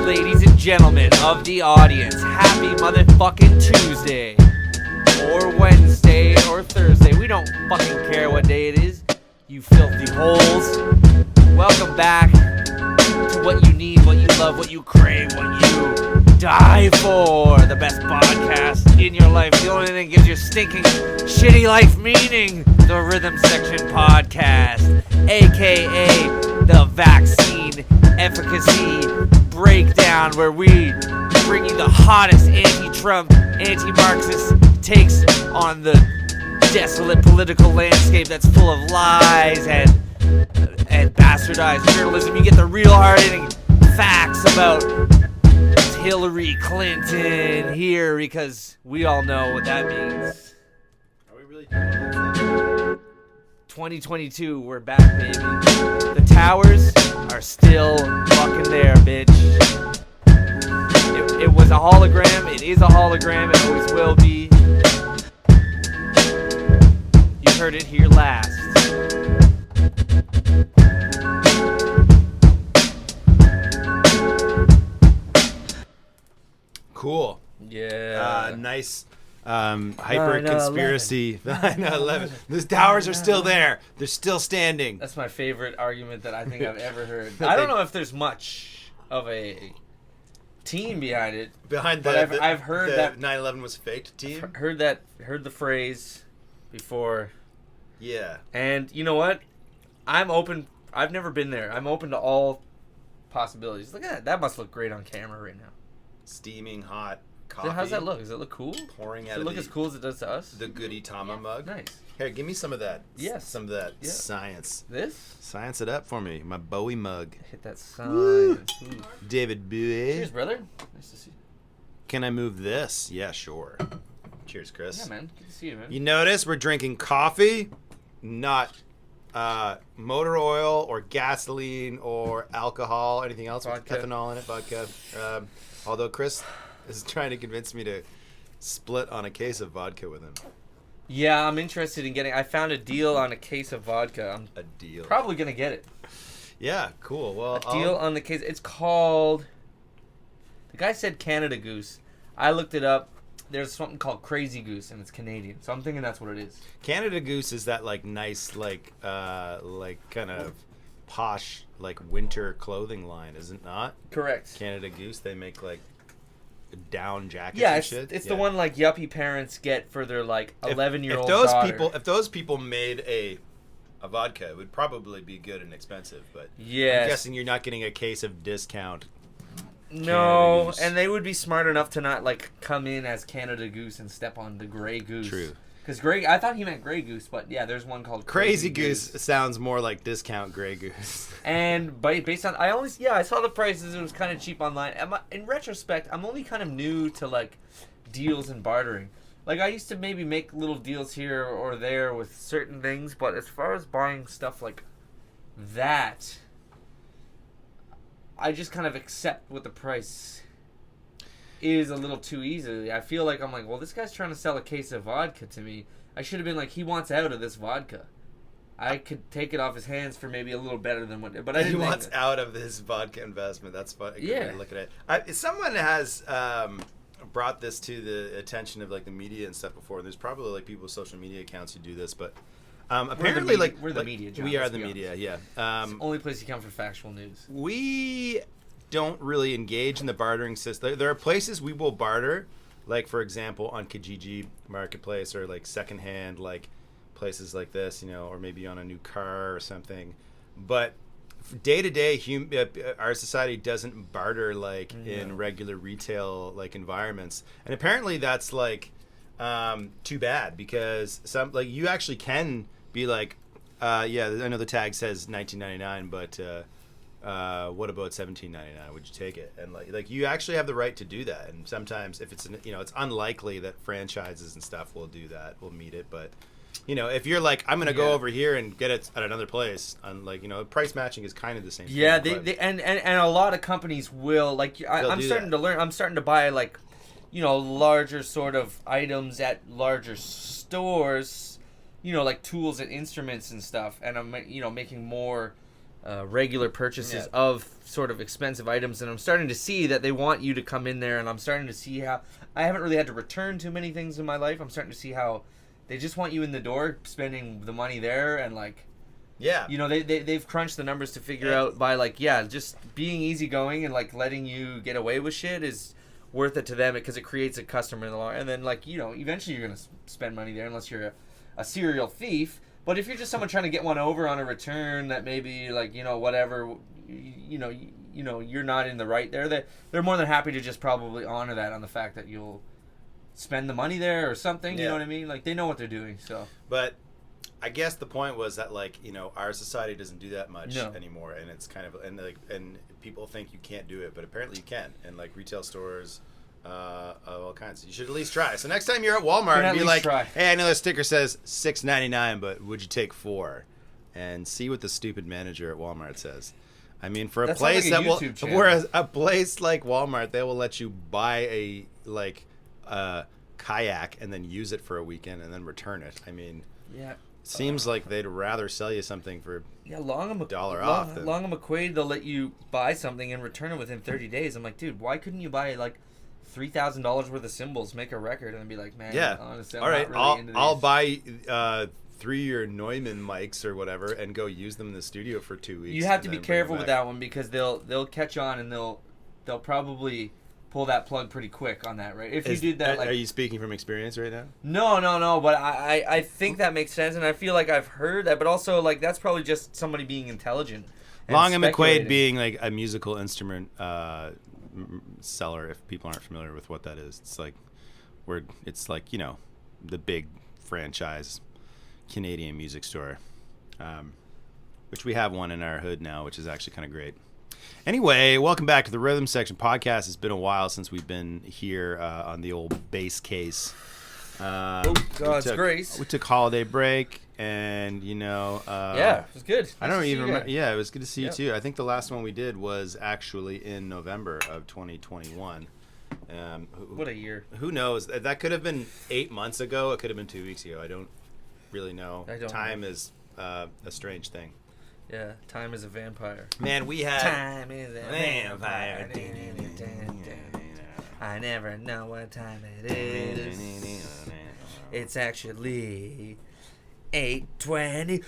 Ladies and gentlemen of the audience, happy motherfucking Tuesday, or Wednesday, or Thursday. We don't fucking care what day it is, you filthy holes. Welcome back to what you need, what you love, what you crave, what you die for. The best podcast in your life. The only thing that gives your stinking, shitty life meaning. The Rhythm Section Podcast, a.k.a. the Vaccine Efficacy Breakdown, where we bring you the hottest anti-Trump, anti-Marxist takes on the desolate political landscape that's full of lies and bastardized journalism. You get the real hard-hitting facts about Hillary Clinton here, because we all know what that means. Are we really doing that? 2022, we're back, baby. The towers are still fucking there, bitch. It was a hologram. It is a hologram. It always will be. You heard it here last. Cool. Yeah. Nice. Hyper conspiracy. 9/11. Those towers are still there. They're still standing. That's my favorite argument that I think I've ever heard. I don't know if there's much of a team behind it. I've heard that 9/11 was faked. Team. Heard the phrase before. Yeah. And you know what? I'm open. I've never been there. I'm open to all possibilities. Look at that. That must look great on camera right now. Steaming hot coffee. How does that look? Does it look cool? Pouring out does it look as cool as it does to us? The Goody Tama mug. Nice. Here, give me some of that. Yes. Some of that science. This? Science it up for me. My Bowie mug. Hit that sign. David Bowie. Cheers, brother. Nice to see you. Can I move this? Yeah, sure. Cheers, Chris. Yeah, man. Good to see you, man. You notice we're drinking coffee, not motor oil or gasoline or alcohol, anything else with ethanol in it, vodka. Although Chris is trying to convince me to split on a case of vodka with him. Yeah, I'm interested in getting. I found a deal on a case of vodka. A deal. Probably gonna get it. Yeah, cool. Well, a deal on the case. It's called. The guy said Canada Goose. I looked it up. There's something called Crazy Goose, and it's Canadian. So I'm thinking that's what it is. Canada Goose is that like nice, like kind of posh, like winter clothing line, is it not? Correct. Canada Goose. They make like down jackets and shit. It's the one like yuppie parents get for their like 11-year-old daughter. If those people made a vodka, it would probably be good and expensive. But yes. I'm guessing you're not getting a case of discount. No, and they would be smart enough to not like come in as Canada Goose and step on the Grey Goose. True. Because I thought he meant Grey Goose, but yeah, there's one called Crazy Goose. Sounds more like discount Grey Goose. And based on, I saw the prices. It was kind of cheap online. In retrospect, I'm only kind of new to like deals and bartering. Like I used to maybe make little deals here or there with certain things, but as far as buying stuff like that, I just kind of accept what the price is a little too easily. I feel like I'm like, well, this guy's trying to sell a case of vodka to me. I should have been like, he wants out of this vodka. I could take it off his hands for maybe a little better than what. But I didn't. He wants out of his vodka investment. That's fun. Yeah. Look at it. Someone has brought this to the attention of like the media and stuff before. There's probably like people with social media accounts who do this, but apparently we're the media. John, we are the media. Yeah. It's the only place you come for factual news. We don't really engage in the bartering system. There are places we will barter, like for example on Kijiji Marketplace or like secondhand like places like this, or maybe on a new car or something. But day to day, our society doesn't barter like in regular retail like environments, and apparently that's like too bad, because some like you actually can be like, yeah, I know the tag says $19.99, but what about $17.99? Would you take it? And like you actually have the right to do that. And sometimes if it's it's unlikely that franchises and stuff will do that, will meet it. But if you're like, I'm gonna go over here and get it at another place, and like price matching is kind of the same. Yeah, thing, they and a lot of companies will like. I'm starting to learn. I'm starting to buy like, larger sort of items at larger stores. Like tools and instruments and stuff, and I'm making more regular purchases Yeah. of sort of expensive items, and I'm starting to see that they want you to come in there, and I'm starting to see how I haven't really had to return too many things in my life. I'm starting to see how they just want you in the door, spending the money there, and like, Yeah. you know, they've crunched the numbers to figure out by like, yeah, just being easygoing and like letting you get away with shit is worth it to them because it creates a customer in the long. And then like, you know, eventually you're gonna spend money there unless you're a serial thief. But if you're just someone trying to get one over on a return that maybe like, you know, whatever, you know, you're not in the right there. They're more than happy to just probably honor that on the fact that you'll spend the money there or something. You know what I mean? Like they know what they're doing. So. But I guess the point was that like, you know, our society doesn't do that much No. anymore, and it's kind of and people think you can't do it, but apparently you can. And like retail stores. All kinds. You should at least try. So next time you're at Walmart, and be like, try. "Hey, I know the sticker says $6.99, but would you take 4?" And see what the stupid manager at Walmart says. I mean, for a That sounds place like a that will, YouTube channel. whereas a place like Walmart, they will let you buy a kayak and then use it for a weekend and then return it. I mean, Yeah. seems like they'd rather sell you something for Yeah, Long and $1 off than- Long and McQuaid, they'll let you buy something and return it within 30 days. I'm like, dude, why couldn't you buy like $3,000 worth of cymbals, make a record, and be like, man, yeah. honestly, I'm All right, not really into I'll these. buy 3-year Neumann mics or whatever and go use them in the studio for 2 weeks. You have and to be then bring careful them with back. that one because they'll catch on and they'll probably pull that plug pretty quick on that, right? If you did that, like, are you speaking from experience right now? no, but I think that makes sense, and I feel like I've heard that, but also like that's probably just somebody being intelligent. Long and McQuaid speculating. being like a musical instrument seller. If people aren't familiar with what that is, it's like you know, the big franchise Canadian music store, which we have one in our hood now, which is actually kind of great. Anyway, welcome back to the Rhythm Section podcast. It's been a while since we've been here on the old bass case. God's grace. We took holiday break, and you know, Yeah, it was good. I don't Nice to see even you remember. again. Yeah, it was good to see Yep. you too. I think the last one we did was actually in November of 2021. What a year. Who knows? That could have been 8 months ago. It could have been 2 weeks ago. I don't really know. I don't Time know. is a strange thing. Yeah, time is a vampire. Man, we had Time is a Vampire. vampire. I never know what time it is. It's actually 8:20.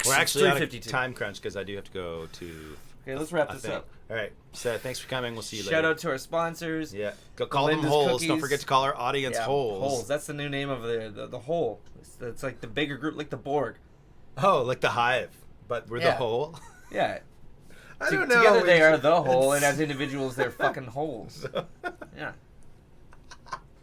We're actually on a 3:52. time crunch because I do have to go to Okay, let's wrap a this thing. up. All right, so thanks for coming. We'll see you Shout later. out to our sponsors. Yeah, go call them Linda's holes. Don't Cookies. forget to call our audience Yeah, holes. That's the new name of the hole. It's like the bigger group, like the Borg. Oh, like the hive, but we're the Yeah. hole. Yeah. I don't know. Together we they are should- the hole, and as individuals they're fucking holes. Yeah.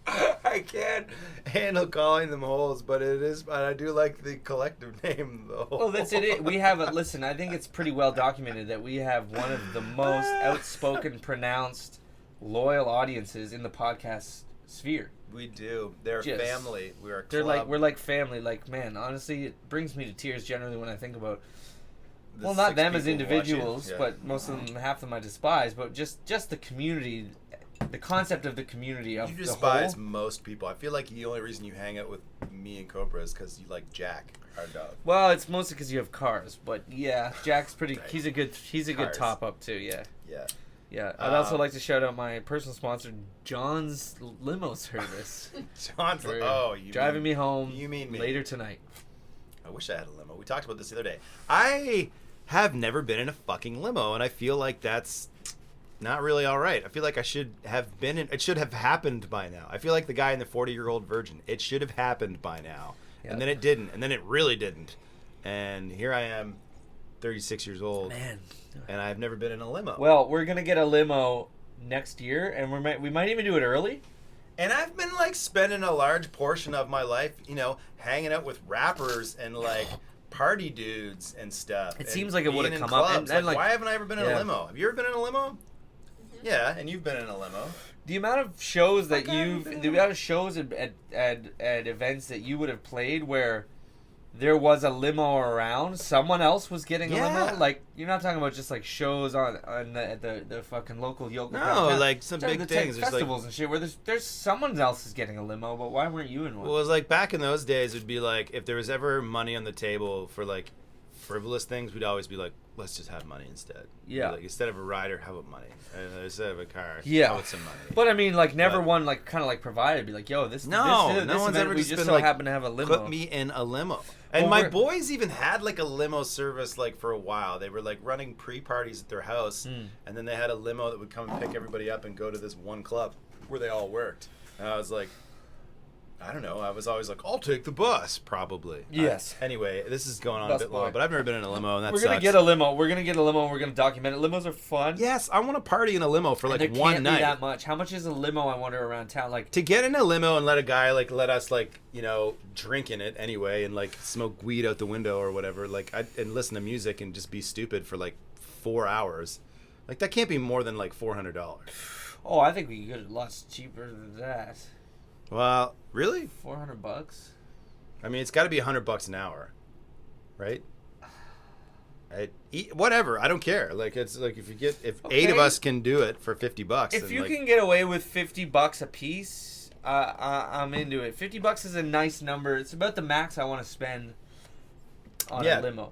I can't handle calling them holes, but I do like the collective name, the hole. Well, that's it. We have listen, I think it's pretty well documented that we have one of the most outspoken, pronounced, loyal audiences in the podcast sphere. We do. They're Just- family. We're a They're club. we're like family. Like, man, honestly, it brings me to tears generally when I think about. The Well, not 6 them as people individuals, watching. Yeah. but most of them, half of them I despise. But just the community, the concept of the community of You the despise whole. most people. I feel like the only reason you hang out with me and Cobra is because you like Jack, our dog. Well, it's mostly because you have cars, but yeah, Jack's pretty. Right. He's a good Cars. top up too. Yeah, Yeah. yeah. I'd also like to shout out my personal sponsor, John's Limo Service, John's. for Oh, you driving mean, me home. you mean me. later tonight. I wish I had a limo. We talked about this the other day. I have never been in a fucking limo, and I feel like that's not really all right. I feel like I should have been in. It should have happened by now. I feel like the guy in the 40-year-old virgin. It should have happened by now, Yeah. and then it didn't, and then it really didn't, and here I am, 36 years old, Man. and I've never been in a limo. Well, we're gonna get a limo next year, and we might even do it early. And I've been like spending a large portion of my life, you know, hanging out with rappers and like party dudes and stuff. It and seems like it would've being in come up, clubs. and, Like, like- why haven't I ever been in Yeah. a limo? Have you ever been in a limo? Yeah, and you've been in a limo. The amount of shows that Fuck, I haven't been the amount of shows at events that you would have played where there was a limo around, someone else was getting a Yeah. limo. Like, you're not talking about just like shows at the fucking local yoga. No, like some big the things. There's, like- festivals and shit where there's someone else is getting a limo, but why weren't you in one? Well, it was like back in those days, it'd be like if there was ever money on the table for like frivolous things, we'd always be like, let's just have money instead. Yeah. Like, instead of a rider, how about money? Instead of a car, Yeah. how about some money? But I mean, like, never But- one like kind of like provided. Be like, yo, this No one's event, ever we just just been so like, happen to have a limo. put me in a limo. And Well, my we're- boys even had like a limo service like for a while. They were like running pre-parties at their house, and then they had a limo that would come and pick everybody up and go to this one club where they all worked. And I was like, I don't know. I was always like, I'll take the bus, probably. Yes. Anyway, this is going on Bus a bit boy. long, but I've never been in a limo, and that We're sucks. gonna get a limo. We're gonna get a limo. And we're gonna document it. Limos are fun. Yes, I want to party in a limo for And like there one can't night. be that much. How much is a limo? I wonder around town. Like, To get in a limo and let a guy like let us like drink in it anyway and like smoke weed out the window or whatever and listen to music and just be stupid for like 4 hours, like that can't be more than like $400. oh, I think we could get it lots cheaper than that. Well, really? $400. I mean, it's got to be $100 an hour, right? Whatever, I don't care. Like it's like if 8 of Okay. us can do it for $50, If then, you like, can get away with $50 a piece, I'm into it. $50 is a nice number. It's about the max I want to spend on Yeah. a limo.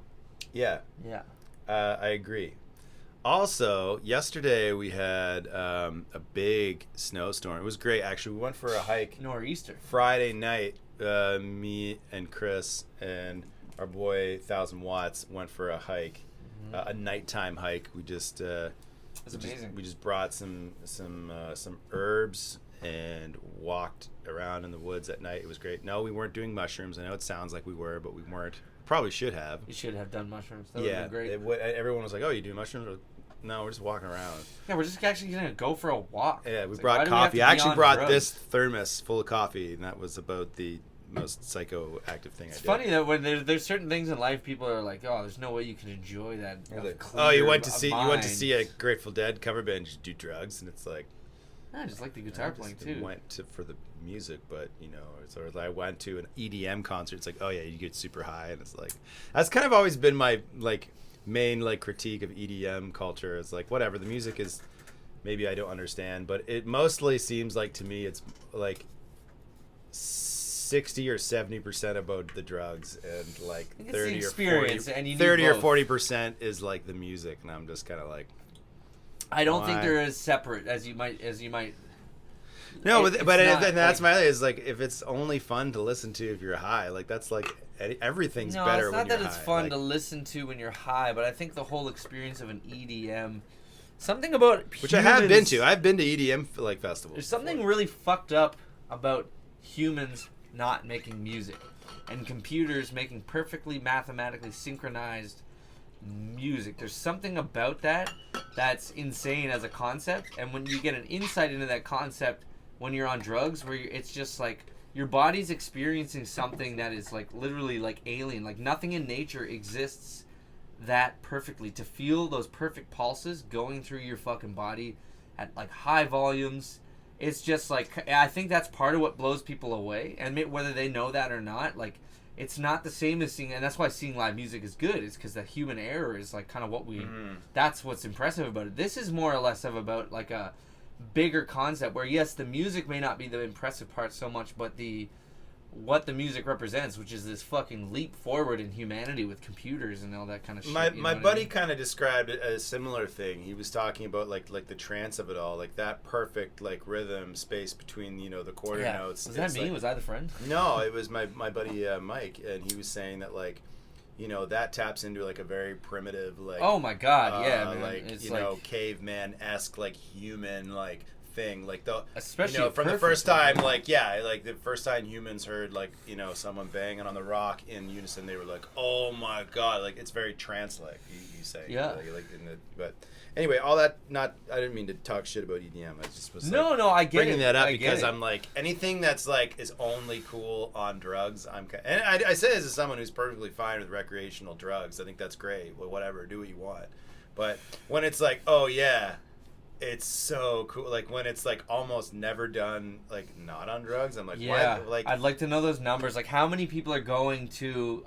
yeah. Yeah. I agree. Also, yesterday we had a big snowstorm. It was great, actually. We went for a hike Nor'easter. Friday night. Me and Chris and our boy 1000 Watts went for a hike, a nighttime hike. We just That's amazing. we just brought some herbs and walked around in the woods at night. It was great. No, we weren't doing mushrooms. I know it sounds like we were, but we weren't. Probably should have. You should have done mushrooms. That would Yeah, have been great. everyone was like, "Oh, you do mushrooms?" Or, no, we're just walking around. Yeah, we're just actually going to go for a walk. Yeah, we It's like, brought why do we have coffee. to I be actually on brought drugs? this thermos full of coffee, and that was about the most psychoactive thing I It's did. funny that when there's certain things in life, people are like, "Oh, there's no way you can enjoy that." Oh, you went to mind. see a Grateful Dead cover band just do drugs, and it's like I just like the guitar playing too. For the music, but sort of I went to an EDM concert. It's like, oh yeah, you get super high, and it's like that's kind of always been my like main like critique of EDM culture. It's like whatever, the music is maybe I don't understand, but it mostly seems like to me it's like 60 or 70% about the drugs, and like It's 30 the or experience, 40, and you need 30 or both. 40% is like the music, and I'm just kind of like. I don't think Why? they're as separate as you might. No, It's but not, and that's like- my idea is like if it's only fun to listen to if you're high, like that's like everything's No, better it's when not you're that it's high. fun Like, to listen to when you're high, but I think the whole experience of an EDM, something about which I have been humans- to. I've been to EDM like festivals. There's something before. really fucked up about humans not making music and computers making perfectly mathematically synchronized music. There's something about that that's insane as a concept, and when you get an insight into that concept when you're on drugs, where it's just like your body's experiencing something that is like literally like alien, like nothing in nature exists that perfectly. To feel those perfect pulses going through your fucking body at like high volumes, it's just like, I think that's part of what blows people away, and whether they know that or not, like it's not the same as seeing, and that's why seeing live music is good, is because the human error is like kind of what we that's what's impressive about it. This is more or less of about like a bigger concept where yes, the music may not be the impressive part so much, but what the music represents, which is this fucking leap forward in humanity with computers and all that kind of shit. My you know what I buddy mean? kind of described it as a similar thing. He was talking about like the trance of it all, like that perfect like rhythm space between the quarter notes. Was that It's me? like- Was I the friend? No, it was my buddy Mike, and he was saying that like that taps into like a very primitive like Oh my god, yeah, man. like It's caveman-esque like human like thing, like the Especially from the perfect first time one. like the first time humans heard like someone banging on the rock in unison, they were like, oh my god, like it's very trance-like. You say Yeah. but anyway, all that I didn't mean to talk shit about EDM. I just was No, I get bringing it. that up I get because it. I'm like anything that's like is only cool on drugs. And I say this as someone who's perfectly fine with recreational drugs. I think that's great. Well, whatever, do what you want. But when it's like, oh yeah, it's so cool. Like when it's like almost never done, like not on drugs. I'm like, Yeah, what? Like I'd like to know those numbers. Like, how many people are going to,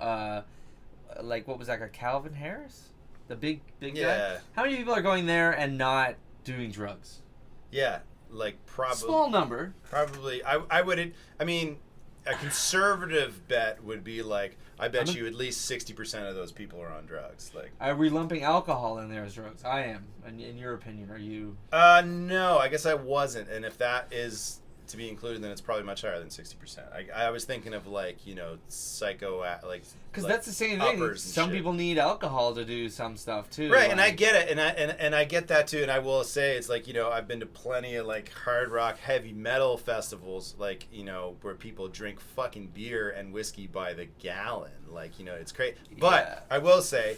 like, what was that guy, Calvin Harris, the big guy? Yeah. How many people are going there and not doing drugs? yeah, like probably Small number. Probably, I wouldn't. I mean, a conservative bet would be like, I bet you at least 60% of those people are on drugs. Like, are we lumping alcohol in there as drugs? I am. In your opinion, are you? No, I guess I wasn't. And if that is to be included, then it's probably much higher than 60%. I was thinking of like, psycho, like, because like that's the same thing. Some people need alcohol to do some stuff too. Right, and I get it, and I get that too. And I will say, it's like, I've been to plenty of like hard rock, heavy metal festivals, like, where people drink fucking beer and whiskey by the gallon. Like, it's crazy. But I will say,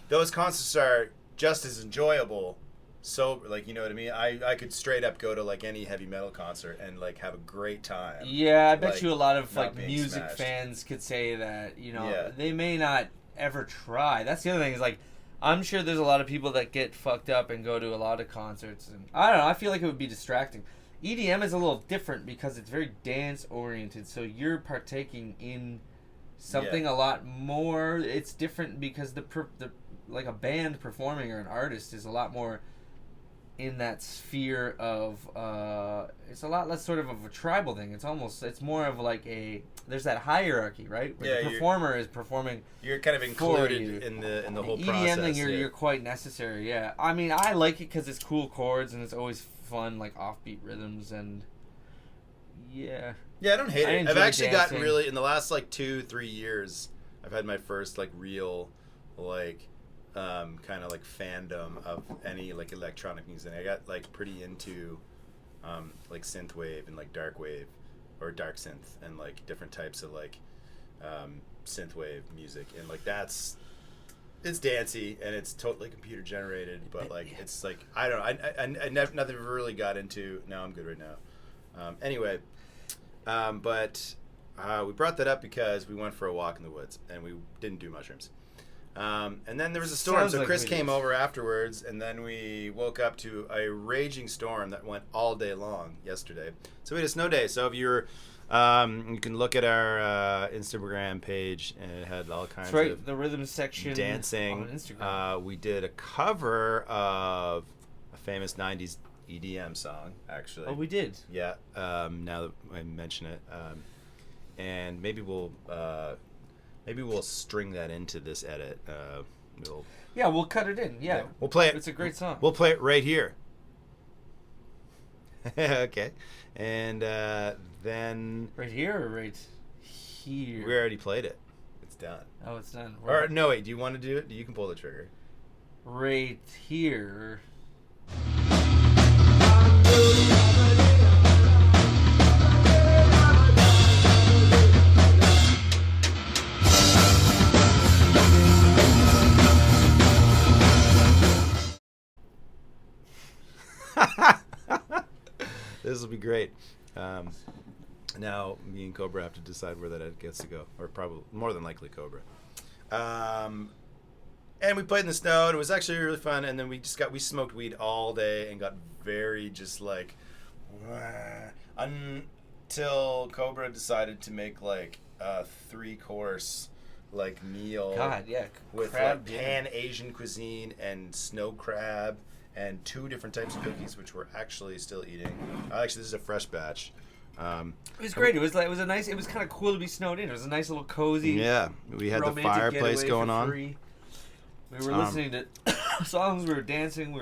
those concerts are just as enjoyable. So, like, you know what I mean? I could straight up go to like any heavy metal concert and like have a great time. Yeah, I bet like, you a lot of like being music smashed. fans could say that, they may not ever try. That's the other thing is like, I'm sure there's a lot of people that get fucked up and go to a lot of concerts, and I don't know, I feel like it would be distracting. EDM is a little different because it's very dance oriented, so you're partaking in something a lot more. It's different because the like a band performing or an artist is a lot more in that sphere of it's a lot less sort of a tribal thing. It's more of like there's that hierarchy, right? Where the performer is performing. You're kind of included in the whole process. EDM thing, you're quite necessary. Yeah, I mean, I like it because it's cool chords and it's always fun, like offbeat rhythms and yeah. Yeah, I don't hate it. I've actually dancing. gotten really in the last like 2-3 years. I've had my first like real like. Kind of like fandom of any like electronic music. I got like pretty into like synthwave and like dark wave or dark synth and like different types of like synthwave music, and like it's dancey and it's totally computer generated, but like it's like I don't know, I never nothing really got into. No, I'm good right now. Anyway, but we brought that up because we went for a walk in the woods and we didn't do mushrooms. And then there was a storm, Sounds so like Chris we came did. over afterwards, and then we woke up to a raging storm that went all day long yesterday. So we had a snow day. So if you're, you can look at our Instagram page, and it had all kinds of the rhythm section dancing. on Instagram. We did a cover of a famous 90s EDM song, actually. Oh, we did. Yeah, now that I mention it. And maybe we'll string that into this edit. We'll cut it in. Yeah, we'll play it. It's a great song. We'll play it right here. Okay, and then Right here or right here? we already played it. It's done. Oh, it's done. Or no, wait. Do you want to do it? You can pull the trigger. Right here. This will be great. Now me and Cobra have to decide where that edit gets to go, or probably more than likely Cobra. And we played in the snow, and it was actually really fun. And then we smoked weed all day and got very just like until Cobra decided to make like a 3-course like meal. God, yeah, with crab like dinner. pan Asian cuisine and snow crab and 2 different types of cookies, which we're actually still eating. Actually, this is a fresh batch. It was great. It was kind of cool to be snowed in. It was a nice little cozy. Yeah, we had the romantic fireplace getaway going for on. free. We were listening to songs. We were dancing.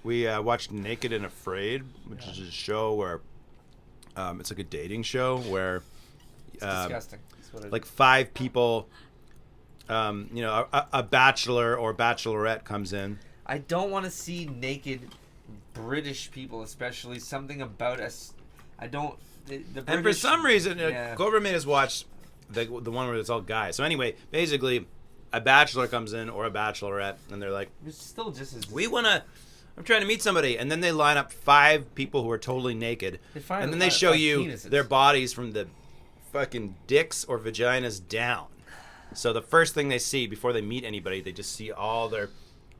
We watched Naked and Afraid, which is a show where it's like a dating show where It's disgusting. That's what it like 5 people, a bachelor or bachelorette comes in. I don't want to see naked British people, especially something about us. I don't. The British, And for some reason, yeah. Cobra made us watch the one where it's all guys. So anyway, basically, a bachelor comes in or a bachelorette, and they're like, It's still just as. I'm trying to meet somebody. And then they line up 5 people who are totally naked. And then they show you penises. their bodies from the fucking dicks or vaginas down. So the first thing they see before they meet anybody, they just see all their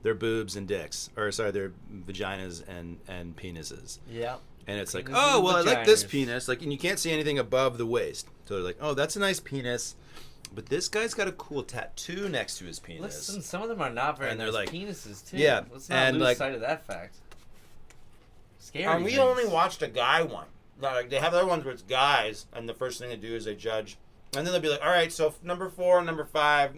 boobs and dicks. Or, sorry, their vaginas and penises. Yeah. And it's like, Penises oh, and well, I like this vaginas. penis. Like, and you can't see anything above the waist. So they're like, oh, that's a nice penis. But this guy's got a cool tattoo next to his penis. Listen, some of them are not very And they're nice like- penises too. Yeah, Let's not and lose like- sight of that fact. Scary. we things. only watched a guy one. Like they have other ones where it's guys, and the first thing they do is they judge, and then they'll be like, all right, so number 4, number 5,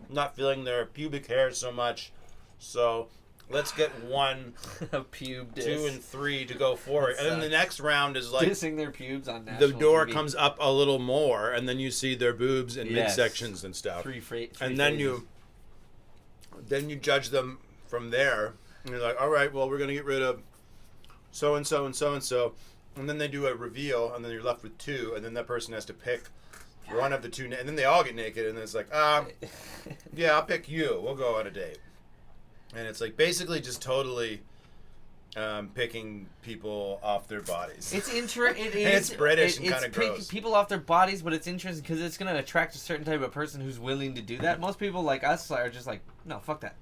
not feeling their pubic hair so much, so let's get 1, A pube 2, and 3 to go forward, and then the next round is like dissing their pubes on national the door TV. comes up a little more, and then you see their boobs and Yes. midsections and stuff, Three and then phases. you judge them from there. And you're like, all right, well, we're gonna get rid of so and so and so and so, and then they do a reveal, and then you're left with 2, and then that person has to pick one of the 2, and then they all get naked, and it's like, yeah, I'll pick you. We'll go on a date, and it's like basically just totally picking people off their bodies. It's interesting. And it's British and kinda gross. It's people off their bodies, but it's interesting because it's going to attract a certain type of person who's willing to do that. Most people like us are just like, no, fuck that.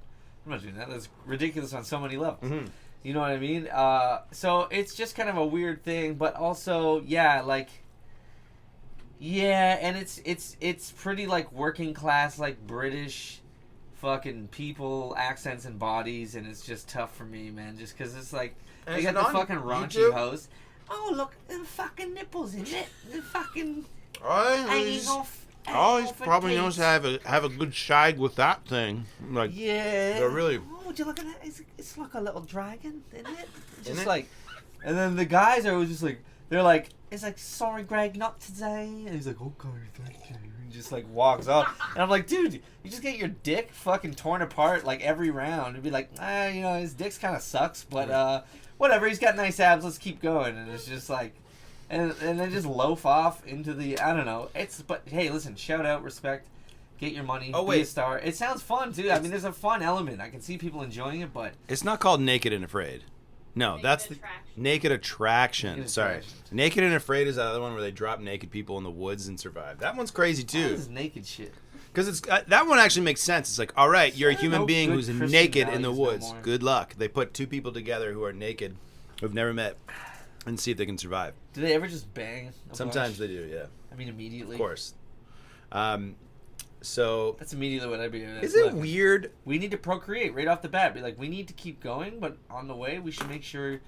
I'm not doing that. That's ridiculous on so many levels. Mm-hmm. You know what I mean? So it's just kind of a weird thing, but also, and it's pretty like working class, like British fucking people, accents and bodies, and it's just tough for me, man. Just because it's like And they is got it the on fucking raunchy YouTube? host. Oh look, the fucking nipples in it. The fucking Oh, hanging off. he probably knows how to have a good shag with that thing. Like, Yeah. they're really. Oh, would you look at that? It's like a little dragon, isn't it? Isn't Just it? like, and then the guys are always just like, they're like, it's like, sorry, Greg, not today. And he's like, okay, thank you. And just like walks off. And I'm like, dude, you just get your dick fucking torn apart like every round. It'd be like, his dick's kind of sucks, but whatever. He's got nice abs. Let's keep going. And it's just like, and they just loaf off into the, I don't know. But hey, listen, shout out, respect. Get your money. Oh, Be wait. a star. It sounds fun too. I mean, there's a fun element. I can see people enjoying it, but It's not called Naked and Afraid. No, Naked that's the Attraction. Naked Attraction. Naked Sorry. Attraction. Naked and Afraid is the other one where they drop naked people in the woods and survive. That one's crazy this too. is naked shit. Because it's that one actually makes sense. It's like, all right, you're a There are human no being good who's Christian naked in the values no woods. more. Good luck. They put 2 people together who are naked, who've never met, and see if they can survive. Do they ever just bang? Sometimes they do, yeah. I mean, immediately. Of course. So, That's immediately what I'd be. is it weird? We need to procreate right off the bat. Be like, we need to keep going, but on the way, we should make sure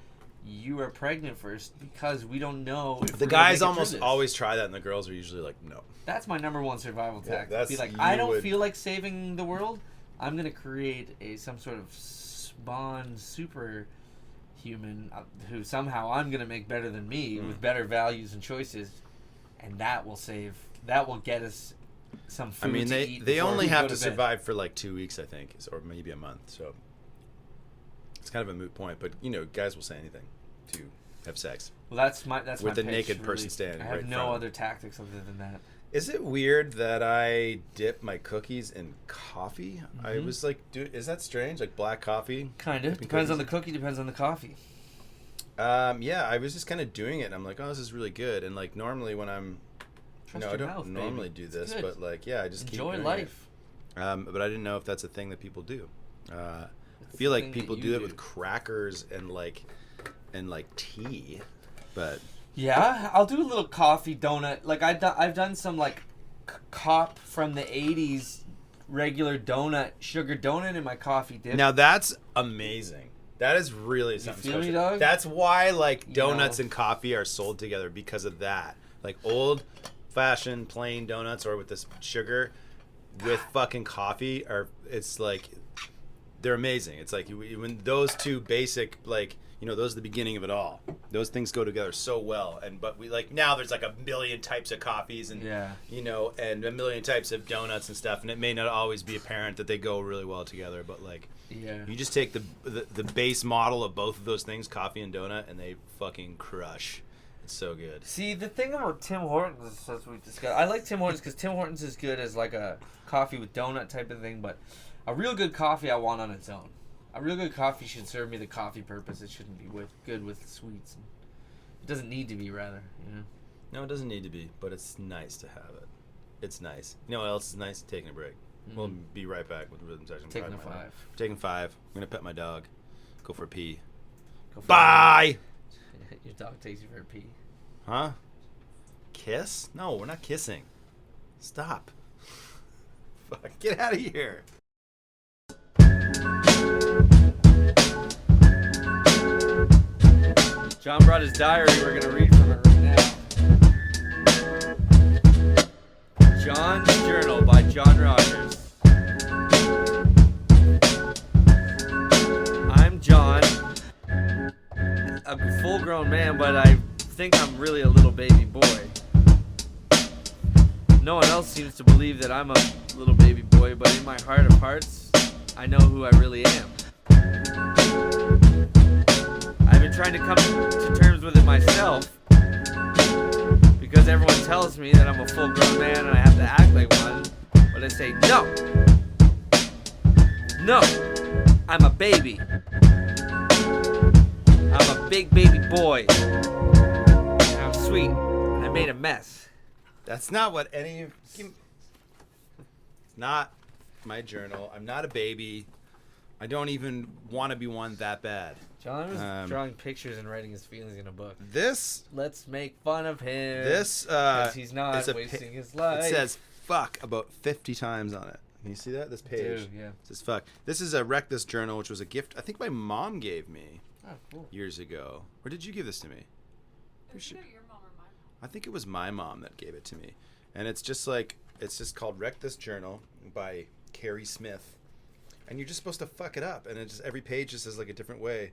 you are pregnant first because we don't know if The we're gonna guys make it through almost this. always try that, and the girls are usually like, no. That's my number one survival Yeah, tactic. that's- Be like, you I don't would- feel like saving the world. I'm gonna create some sort of spawn super human who somehow I'm gonna make better than me with better values and choices, and that will save. That will get us some food I mean, to they eat they before only we have go to bed. survive for like 2 weeks, I think, or maybe a month. So it's kind of a moot point. But guys will say anything to have sex. Well, that's my with my the pitch, naked really. person standing I have right in no front of other tactics other than that. Is it weird that I dip my cookies in coffee? I was like, dude, is that strange? Like black coffee? Kind of Dipping depends on cookies? the cookie, depends on the coffee. Yeah, I was just kind of doing it, and I'm like, oh, this is really good. And like normally when I'm, Trust I your don't mouth, normally baby. do It's this, good. but like, yeah, I just keep Enjoy doing life. it. But I didn't know if that's a thing that people do. I It's feel the like thing that people you do it with crackers and like tea, but Yeah, I'll do a little coffee donut. Like I've done some like cop from the '80s regular donut, sugar donut in my coffee dip. now that's amazing. That is really something feel me, special. dog? That's why like You donuts know. and coffee are sold together because of that. Like old-fashioned plain donuts or with this sugar with fucking coffee it's like they're amazing. It's like when those two basic those are the beginning of it all. Those things go together so well. But we like now there's like a million types of coffees and Yeah. and a million types of donuts and stuff, and it may not always be apparent that they go really well together, but like Yeah. you just take the base model of both of those things, coffee and donut, and they fucking crush. It's so good. See, the thing about Tim Hortons, as we discussed, I like Tim Hortons because Tim Hortons is good as like a coffee with donut type of thing, but a real good coffee I want on its own. A real good coffee should serve me the coffee purpose. It shouldn't be good with sweets. It doesn't need to be, rather. No, it doesn't need to be, but it's nice to have it. It's nice. You know what else is nice? Taking a break. We'll be right back with the rhythm section. Taking a Probably 5. Taking 5. I'm gonna pet my dog. Go for a pee. Go for Bye. it. Your dog takes you for a pee. Huh? Kiss? No, we're not kissing. Stop. Fuck. Get out of here. John brought his diary. We're gonna read from it. John's Journal by John Rogers. I'm John. I'm a full-grown man, but I think I'm really a little baby boy. No one else seems to believe that I'm a little baby boy, but in my heart of hearts, I know who I really am. I've been trying to come to terms with it myself, because everyone tells me that I'm a full-grown man and I have to act like one, but I say, no! No! I'm a baby. I'm a big baby boy. And I'm sweet, and I made a mess. That's not what any of... It's not my journal. I'm not a baby. I don't even want to be one that bad. John was drawing pictures and writing his feelings in a book. This... Let's make fun of him. This, because he's not wasting his life. It says fuck about 50 times on it. Can you see that? This page. Dude, yeah. It says fuck. This is a Wreck This Journal, which was a gift I think my mom gave me Cool. years ago. Or did you give this to me? Was it your mom or my mom? I think it was my mom that gave it to me. And it's just like, it's just called Wreck This Journal by Carrie Smith. And you're just supposed to fuck it up. And it just, every page just says like a different way.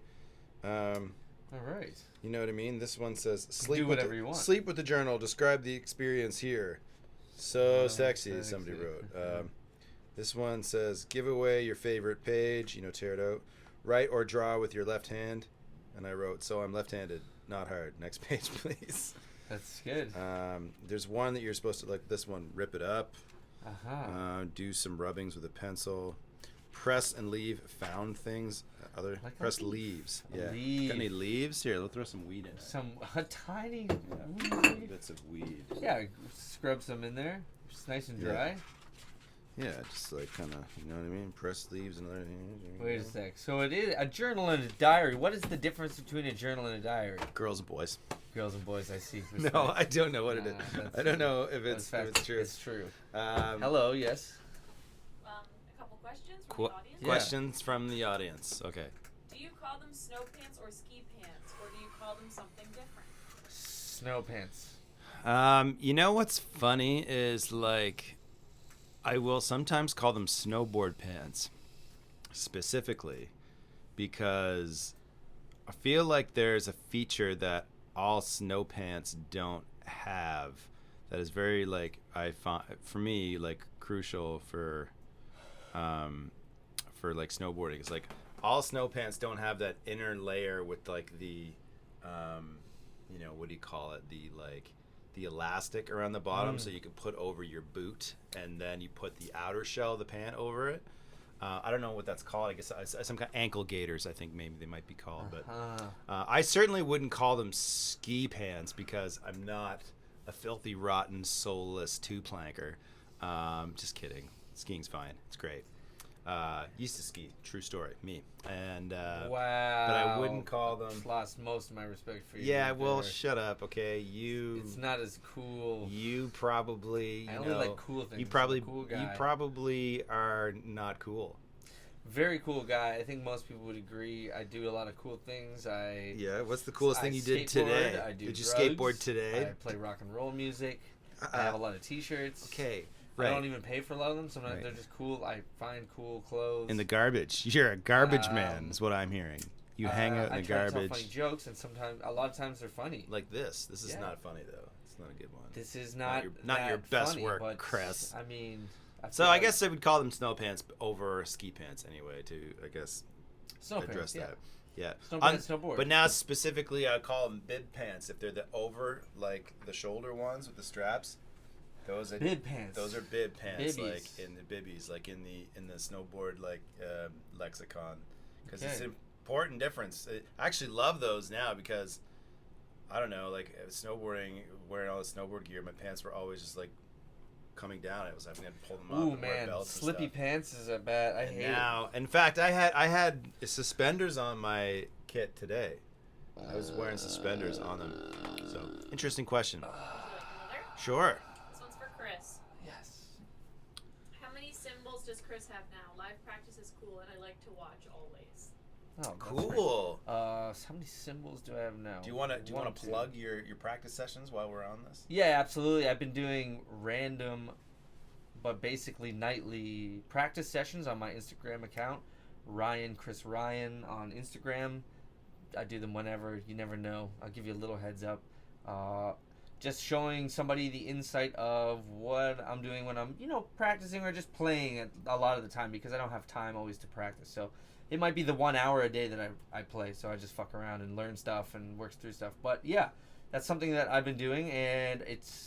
All right. You know what I mean? This one says, Do whatever you want. Sleep with the journal. Describe the experience here. So sexy, somebody wrote. This one says, give away your favorite page. You know, tear it out. Write or draw with your left hand. And I wrote, so I'm left-handed. Not hard. Next page, please. That's good. There's one that you're supposed to, like this one, rip it up. Uh-huh. Do some rubbings with a pencil. Press and leave found things. Like Press a leaf. leaves. A Yeah. leaf. Got any leaves? Here, let's throw some weed in. A tiny Bits of weed. Yeah, scrub some in there. It's nice and dry. Yeah, just like kind of, you know what I mean? Press leaves and other. Wait a sec. So it is a journal and a diary. What is the difference between a journal and a diary? Girls and boys. Girls and boys, I see. No, I don't know what it is. I don't know if it's true. It's true. Um, Hello, yes. A couple questions from the audience. Yeah. Questions from the audience. Okay. Do you call them snow pants or ski pants, or do you call them something different? Snow pants. You know what's funny is like, I will sometimes call them snowboard pants, specifically, because I feel like there's a feature that all snow pants don't have that is very like I find for me like crucial for like snowboarding. It's like all snow pants don't have that inner layer with like the you know, what do you call it, the elastic around the bottom, so you can put over your boot, and then you put the outer shell of the pant over it. I don't know what that's called. I guess some kind of ankle gaiters, I think maybe they might be called. But I certainly wouldn't call them ski pants because I'm not a filthy, rotten, soulless two-planker. Just kidding. Skiing's fine. It's great. Used to ski. True story. Me. And Wow. but I wouldn't call them. I've lost most of my respect for you. Yeah, right well, there. shut up, okay? It's not as cool. You probably. I only like cool things. You probably. I'm a cool guy. You probably are not cool. Very cool guy. I think most people would agree. I do a lot of cool things. Yeah. What's the coolest thing you did skateboard, today? I do Did you drugs, skateboard today? I play rock and roll music. I have a lot of T-shirts. Okay. I Right. don't even pay for a lot of them. Sometimes Right. they're just cool. I find cool clothes. In the garbage. You're a garbage man, is what I'm hearing. You hang out in the I try to tell funny garbage. jokes, and a lot of times they're funny. Like this. This is Yeah. not funny though. It's not a good one. This is not not your that best funny, work, but, Chris. I mean, So I guess I would call them snow pants over ski pants anyway. To I guess snow address pants, yeah. that. Yeah. Snow pants, snowboard. But now specifically, I call them bib pants if they're the over, like the shoulder ones with the straps. Those are Bib pants. Those are bib pants, Bibbies. like in the bibbies, like in the snowboard like lexicon, because it's Okay. an important difference. I actually love those now because I don't know, like snowboarding, wearing all the snowboard gear, my pants were always just like coming down. It was having to pull them up. Ooh and wear man, belts and slippy stuff. pants is a bad. I And hate now, in fact, I had suspenders on my kit today. I was wearing suspenders on them. So, interesting question. Another? Sure. This one's for Chris. it. Yes. How many symbols does Chris have now? Live practice is cool, and I like to watch always. Oh, Cool. how many symbols do I have now? Do you want to One, two. plug your practice sessions while we're on this? Yeah, absolutely. I've been doing random but basically nightly practice sessions on my Instagram account, Chris Ryan on Instagram. I do them whenever. You never know. I'll give you a little heads up. Just showing somebody the insight of what I'm doing when I'm, practicing or just playing a lot of the time, because I don't have time always to practice. So it might be the 1 hour a day that I play. So I just fuck around and learn stuff and work through stuff. But yeah, that's something that I've been doing, and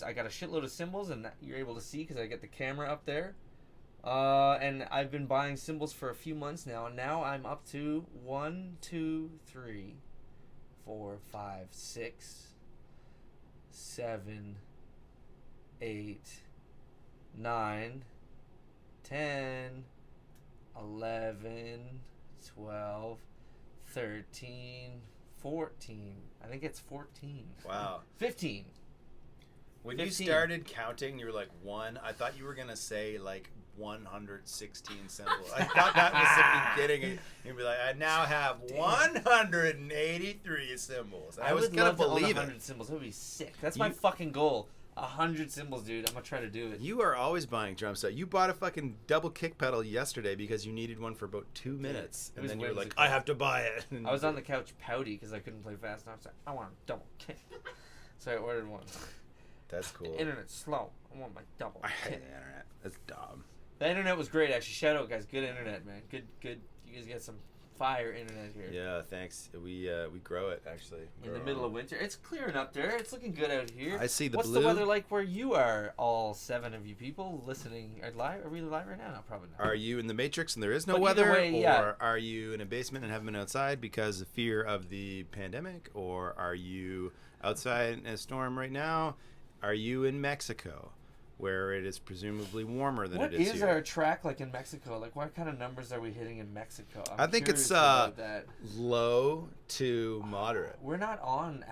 I got a shitload of cymbals, and you're able to see because I get the camera up there. And I've been buying cymbals for a few months now, and now I'm up to 1, 2, 3, 4, 5, 6, 7, 8, 9, 10, 11, 12, 13, 14. I think it's 14. Wow. 15. When 15. you started counting, you were like 1. I thought you were going to say like 116 cymbals. I thought that was the beginning. You'd be like, I now have 183 cymbals. I was going to believe 100 it. cymbals. That would be sick. That's my fucking goal. 100 cymbals, dude. I'm going to try to do it. You are always buying drum set. You bought a fucking double kick pedal yesterday because you needed one for about 2 minutes. It And was then you were like, whimsical. I have to buy it. I was on the couch pouty because I couldn't play fast enough. So I want a double kick. So I ordered one. That's cool. The internet's slow. I want my double I hate kick. the internet. That's dumb. The internet was great, actually. Shout out, guys. Good internet, man. Good. You guys got some fire internet here. Yeah, thanks. We grow it, actually. In the middle of winter. It's clearing up there. It's looking good out here. I see the What's blue. the weather like where you are, all 7 of you people listening? Are we live right now? No, probably not. Are you in the Matrix and there is no But either weather? way, yeah. Or are you in a basement and haven't been outside because of fear of the pandemic? Or are you outside in a storm right now? Are you in Mexico, where it is presumably warmer than What it is is here? our track like in Mexico? Like, what kind of numbers are we hitting in Mexico? I think it's curious about that. low to moderate. We're not on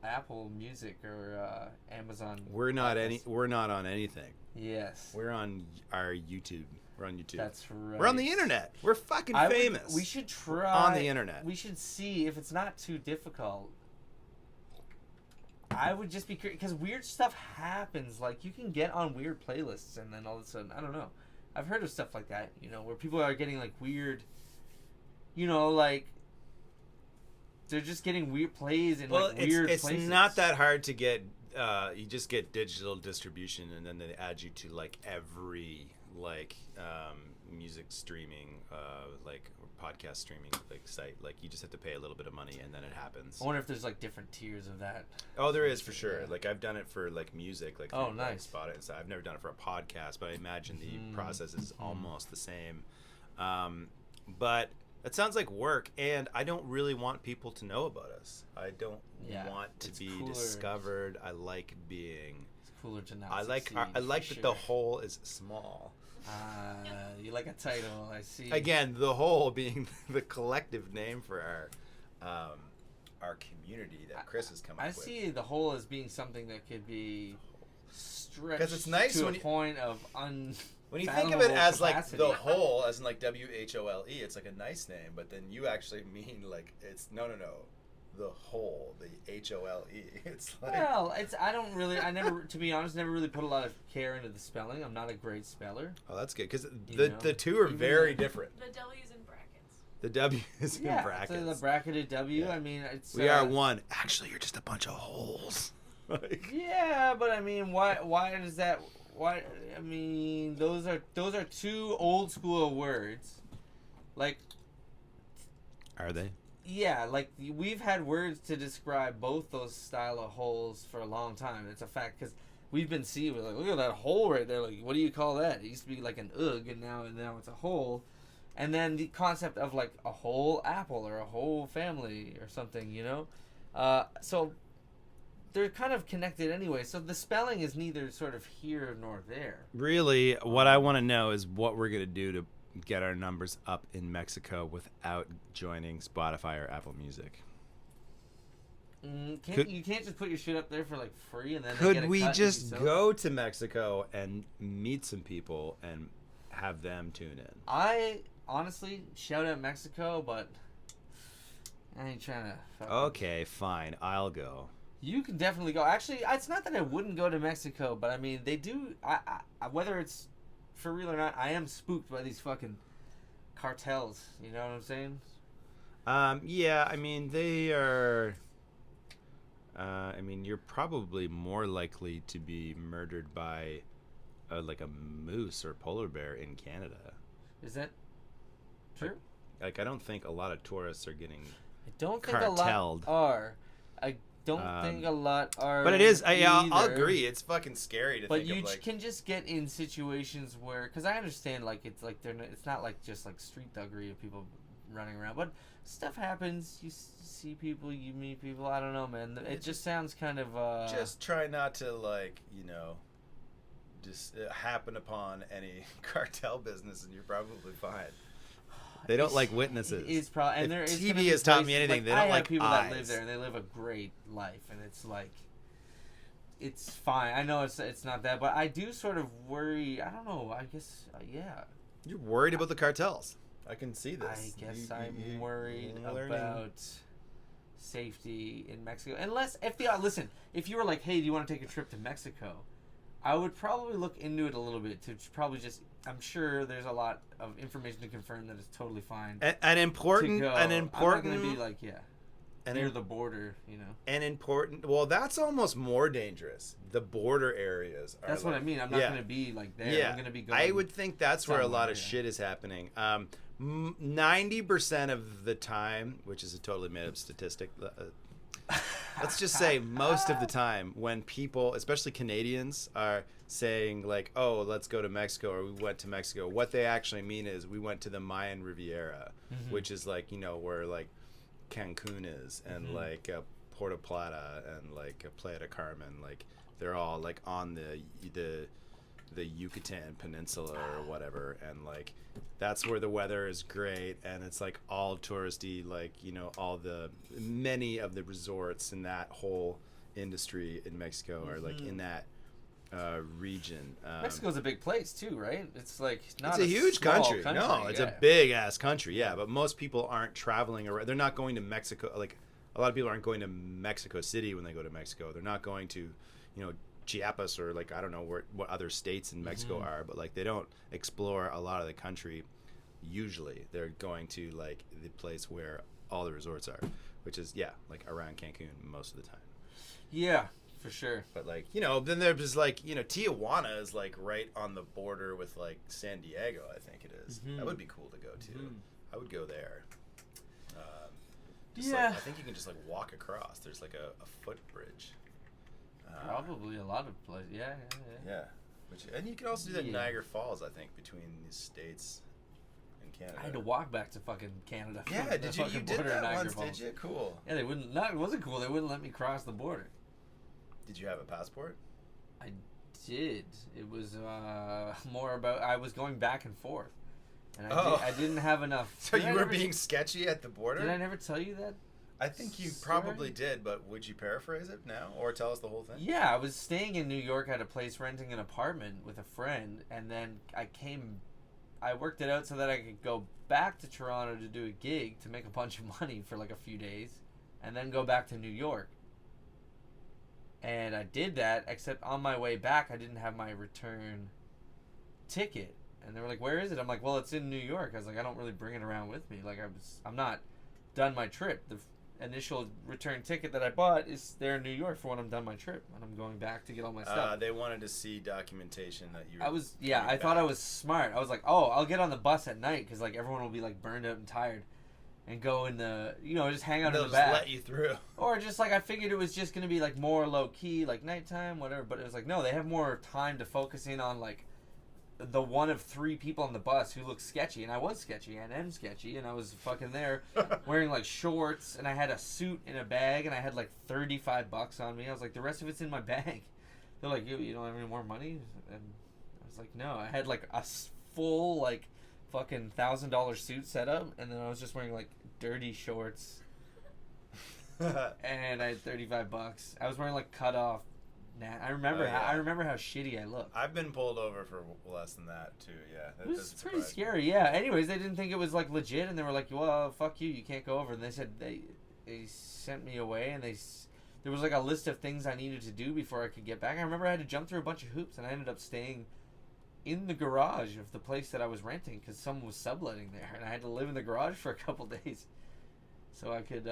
Apple Music or Amazon. We're not Podcasts. We're not on anything. Yes, We're on our YouTube. We're on YouTube. that's right. We're on the internet. We're fucking famous. We should try on the internet. We should see if it's not too difficult. I would just be curious because weird stuff happens. Like, you can get on weird playlists, and then all of a sudden, I don't know. I've heard of stuff like that. Where people are getting like weird. Like they're just getting weird plays in weird it's places. not that hard to get. You just get digital distribution, and then they add you to like every music streaming, podcast streaming site. Like, you just have to pay a little bit of money, and then it happens. I wonder if there's like different tiers of that. Oh, there is for sure. Yeah. Like, I've done it for like music, like Oh, through, nice. Spotify and stuff. I've never done it for a podcast, but I imagine the process is almost the same. But it sounds like work, and I don't really want people to know about us. I don't want to it's be cooler. discovered. I like being. It's cooler to not. I like succeed, that for the sure. whole is small. You like a title, I see. Again, the whole being the collective name for our community that Chris has come up I with. see the whole as being something that could be stretched 'Cause it's nice to when a you- point of When you think of it as capacity. like the whole, as in like WHOLE, it's like a nice name, but then you actually mean like it's no, the whole, the HOLE. It's like Well, I never, to be honest, never really put a lot of care into the spelling. I'm not a great speller. oh, that's good because You know, the two are even very though- different. The W's in brackets. The W is in So brackets. the bracketed W. Yeah. I mean, it's We are one. Actually, you're just a bunch of holes. Like, Yeah, but I mean, why does that? Why? I mean, those are two old school words. Like, are they? yeah, like we've had words to describe both those style of holes for a long time. It's a fact because we've been seeing. We're like, look at that hole right there. Like, what do you call that? It used to be like an ugh, and now it's a hole. And then the concept of like a whole apple or a whole family or something, So they're kind of connected anyway. So the spelling is neither sort of here nor there. Really, what I want to know is what we're gonna do to get our numbers up in Mexico without joining Spotify or Apple Music. You can't just put your shit up there for like free and then they get Could a we cut just and you sell it? go to Mexico and meet some people and have them tune in? I honestly shout out Mexico, but I ain't trying to. Okay, fine, I'll go. You can definitely go. Actually, it's not that I wouldn't go to Mexico, but I mean they do. I whether it's for real or not, I am spooked by these fucking cartels. You know what I'm saying? Yeah, I mean, they are. I mean, you're probably more likely to be murdered by, like a moose or polar bear in Canada. Is that true? Like, I don't think a lot of tourists are getting. I don't think cartelled. a lot are. I don't think a lot are. But it is. I'll either. agree. It's fucking scary to But think you of, like, can just get in situations where, because I understand, like it's like it's not like just like street thuggery of people running around, but stuff happens. You see people, you meet people. I don't know, man. It just sounds kind of. just try not to, like, just happen upon any cartel business, and you're probably fine. They don't like witnesses. It's probably, and If there is TV gonna be has taught me places- anything, they I don't have like people that live eyes. there, and they live a great life, and it's like, it's fine. I know it's not that, but I do sort of worry. I don't know. I guess yeah. You're worried about the cartels. I can see this. I guess I'm you're worried learning. about safety in Mexico. Unless listen, if you were like, hey, do you want to take a trip to Mexico? I would probably look into it a little bit to probably just. I'm sure there's a lot of information to confirm that it's totally fine. An important. to go. An important. I'm not gonna be like near an, the border, you know. an important. Well, that's almost more dangerous. The border areas. That's what I mean. I'm not gonna be like there. Yeah, I'm gonna be going. I would think that's where a lot of somewhere, shit is happening. 90% of the time, which is a totally made up statistic. Let's just say most of the time when people, especially Canadians, are saying like, "Oh, let's go to Mexico," or "We went to Mexico," what they actually mean is we went to the Mayan Riviera, which is like, where like Cancun is, and like Puerto Plata and like Playa del Carmen, like they're all like on the Yucatan Peninsula or whatever, and like that's where the weather is great, and it's like all touristy, like many of the resorts in that whole industry in Mexico are like in that region. Mexico's a big place too, right? It's like not it's a huge small country. No, it's a big ass country. Yeah, but most people aren't traveling around. They're not going to Mexico. Like a lot of people aren't going to Mexico City when they go to Mexico. They're not going to, Chiapas or like I don't know what other states in Mexico are, but like they don't explore a lot of the country. Usually, they're going to like the place where all the resorts are, which is like around Cancun most of the time. Yeah, for sure. But like then there's like Tijuana is like right on the border with like San Diego. I think it is. That would be cool to go to. I would go there. I think you can just like walk across. There's like a footbridge. Probably a lot of places. Yeah. Yeah. And you can also do that in Niagara Falls, I think, between these states and Canada. I had to walk back to fucking Canada. Yeah, from the did you? You fucking did border that in Niagara once, Falls. did you? Cool. Yeah, they wouldn't. No, it wasn't cool. They wouldn't let me cross the border. Did you have a passport? I did. It was more about I was going back and forth, and I didn't have enough. So you were being sketchy at the border? Did I never tell you that? I think you Sorry? probably did, but would you paraphrase it now or tell us the whole thing? Yeah, I was staying in New York at a place, renting an apartment with a friend, and then I worked it out so that I could go back to Toronto to do a gig to make a bunch of money for like a few days, and then go back to New York. And I did that, except on my way back, I didn't have my return ticket. And they were like, "Where is it?" I'm like, "Well, it's in New York." I was like, "I don't really bring it around with me. Like, I'm not done my trip. The initial return ticket that I bought is there in New York for when I'm done my trip, and I'm going back to get all my stuff." They wanted to see documentation that you. I thought I was smart. I was like, "Oh, I'll get on the bus at night because like everyone will be like burned out and tired, and go in the just hang out in the just back." let you through. Or just like I figured it was just gonna be like more low key, like nighttime, whatever. But it was like no, they have more time to focus in on like the one of three people on the bus who looked sketchy, and I was sketchy and am sketchy, and I was fucking there wearing like shorts, and I had a suit in a bag, and I had like $35 on me. I was like, the rest of it's in my bag. They're like, you don't have any more money? And I was like, no, I had like a full like fucking $1,000 suit set up, and then I was just wearing like dirty shorts, and I had $35. I was wearing like cut off. I remember how shitty I looked. I've been pulled over for less than that too. Yeah, It was pretty scary. Yeah. Anyways, they didn't think it was like legit, and they were like, "Well, fuck you can't go over." And they said they sent me away, and there was like a list of things I needed to do before I could get back. I remember I had to jump through a bunch of hoops, and I ended up staying in the garage of the place that I was renting because someone was subletting there, and I had to live in the garage for a couple days so I could